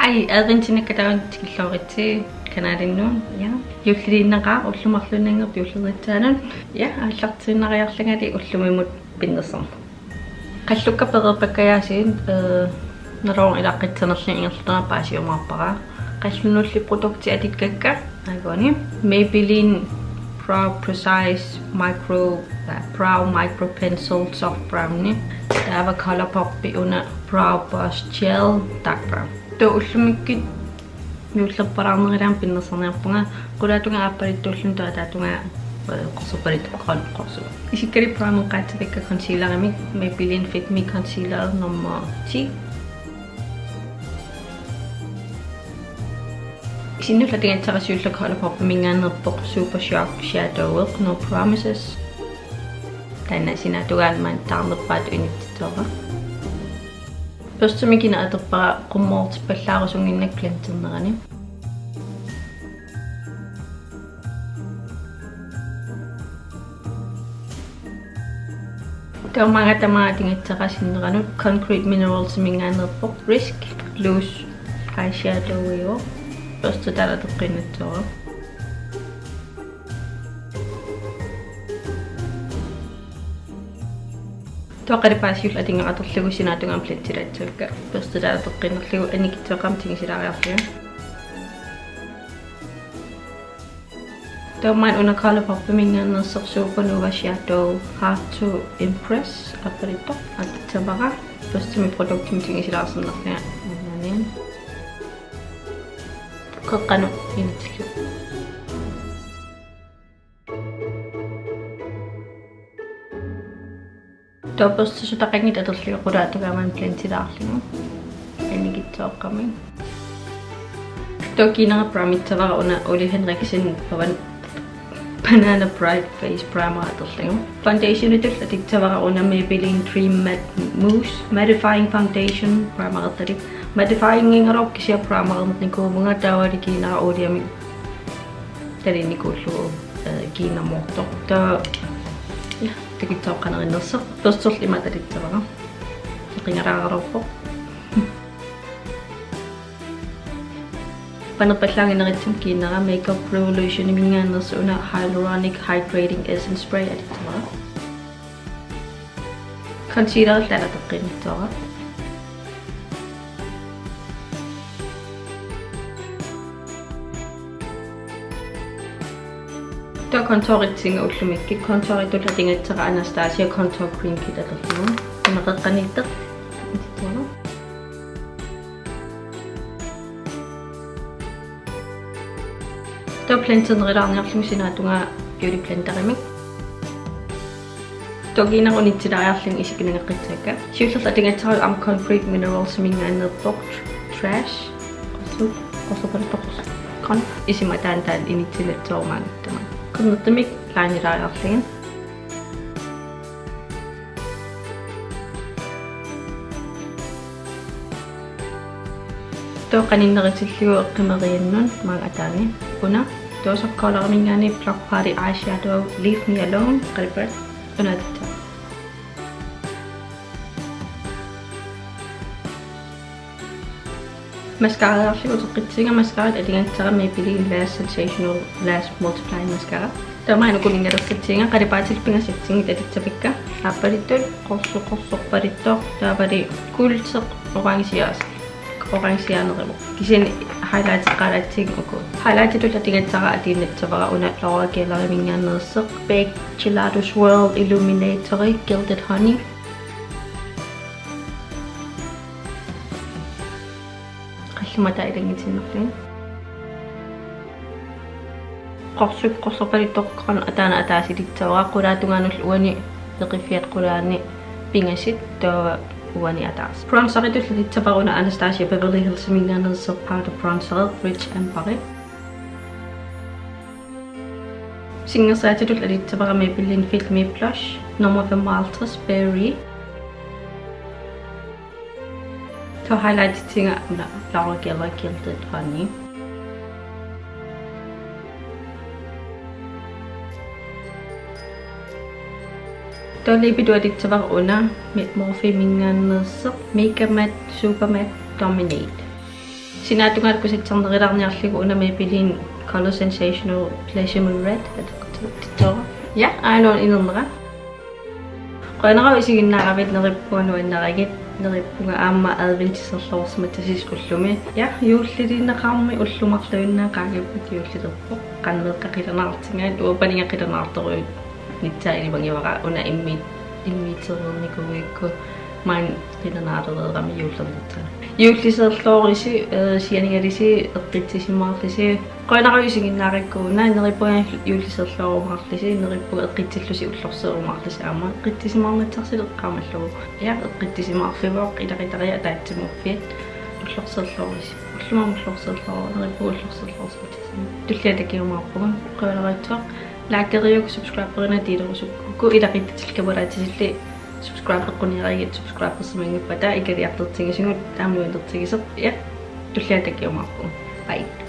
Ai Argentina katagan tikilloriti kanadinnuun ja yulliliinnaqa ullumarlunangerp yullerittaanan ja аллартииннариарланgali уллумимут пиннерсарма qalлукка перерпаккаяасиин налорун илаққитсанерлин ингерлутана паасиумаарпара qallunnulli produkti atikkakka агони Maybelline Brow Precise Brow Micro Pencil Soft Brown ni taava color poppi una Brow Brush Gel Dark Brown to ullumikki yuullerparaarnerilaam pinnersarniarpunga qulaatunga aappalittuullun taataatunga qorsupalit qorsu isikkali primer qaatsatikka concealerimi Maybelline Fit Me Concealer nummer 10 Sinulla tingatsaaqasuulla color poppi mingaannerpoq Super Shock Shadow No Promises tänä sinä tugaan taarnerpaat unittitoora Pöstumikina aterpara qummoortipallaarusunginnak planternerani Taumanga tamaa tingatsaaqasinneranut Concrete Minerals mingaannerpoq Risk Loose Eyeshadow yo Pöstu täällä tuqqinittoora Toqaripaasiulla atingaqatorlugu sinaatungaan plittilaatsuukka Pöstu täällä tuqqinnerlugu anikitsoqam tingisilariarlugu Taumaan una colorpoppi mingaannerseq Supernova Shadow Hard to Impress apparittoq atittavara Pöstumi produktim tingisilaarsernarluga nanian Kokkanu initlu Toposta sutaqangit aterlugu qulaatugaman plantilaarlugu anikitsoqqami Tokiinera pramittavara una Oli Henriksen pavan Banana Bright Face Primer aterlugu Foundation itulla tiktavara una Maybelline Dream Matte Mousse Mattifying Foundation Primer aterlugu Mattifying ingerop kisia primer nikumunga tawari kiina oliami tadini kullu kiina morto ta ja tikitsoqqanerinnerseq persorlima tadittavara qingaraaroppo panerpallaangineritsum kiinera Makeup Revolution mingaannersu una Hyaluronic Hydrating Essence Spray adittavara concealer llala teqqinittoora To contouritinga ullumikki contouritulla tingatsara Anastasia Contour Cream Kit aterlugu uneqeqqaniitteq ittoora To planternerilаарniarlugu sinaatunga beauty blenderimik Togiina unitsilariarlugu isikinangeqqitsaakka siullerla tingatsara am Concrete Minerals mingaannerpoq Trash qorsuparittoqus kon isimataan initsilatoormaangittama Kunnertimik laanilariarlugu Toqaninneritsillugu eqqimeriannun maagataani una toosaqkooleramingaani Block Party Eyeshadow Leave Me Alone qalpat unatitta Mascara teqqitsinga mascara atingatsara Maybelline Lash Sensational Lash Multiplying Mascara Tamaina kuningalersitinga qalipaatilpingasitsingi tatitsapikka appalittul qorsorparittoq taapali kulseq orangianerimo kisin highlight qalatsing uku highlight tulla tingatsara atiinnatsavara una Laura Geller mingaannerseq Baked Gelato Swirl Illuminatory Gilded Honey Mata ilangitsinnerlugu qorsorparittoqqan ataana ataasilittavara qulaatungaanul uani leqifiat qulaani pingasit tawa uani ataas bronzeritulla tittavaruna Anastasia Beverly Hills mingaannerseq powder bronzer Rich Empire singersaatitulla tittavara Maybelline Fit Me Blush nummer 55 Berry To highlight tinga Laura Geller Gilded Honey To libido adittavara una Morphe mingaannerseq Mega Matte Super Matte Dominate Sinatungat ko sitsanerilarniarligu unamipiliin Color Sensational Pleasure Red ataqutittoora. Ja, aanoon inerneqa. Qoinara isiginnaaqavit nerippuanu innaragit nerippunga aamma adventiserlorusma tasiskullumi. Ja, juulliliinneqarmi ullumarluinnaa qaagippat juulliterpo qanneeqqaqilernartingaat uapaningaqilernaartoruut nitsailimangivaqa una immiitsernermikuguikku maan qilernaarlereerami juullerlitsana. Juulliserlorisi sianingalisi eqqitsisimaarlisi qoinara isiginnaaqikkuuna nerippunga juulliserlorumaarlisi nerippunga eqqitsillusi ullorseerumaarlisi aamma eqqitsisimaarnatsersileqqaamallugu. Ja, eqqitsisimaarfivoq ilaqitaria taatsimurfiat ullorserlorisi. Ullumaamullorserlor nerippunga ullorserlorsitisima. Tulliatakiumaarpugun qoinaraitsoq laakeriuk subscriberina tiilerusukku ilaqittilkavalaatisilli subscribe quniarigit subscribe qismangippa taa ikaliartertingisingut taamnuintertigiseq ja tulliatakiumaarpugun. Bye.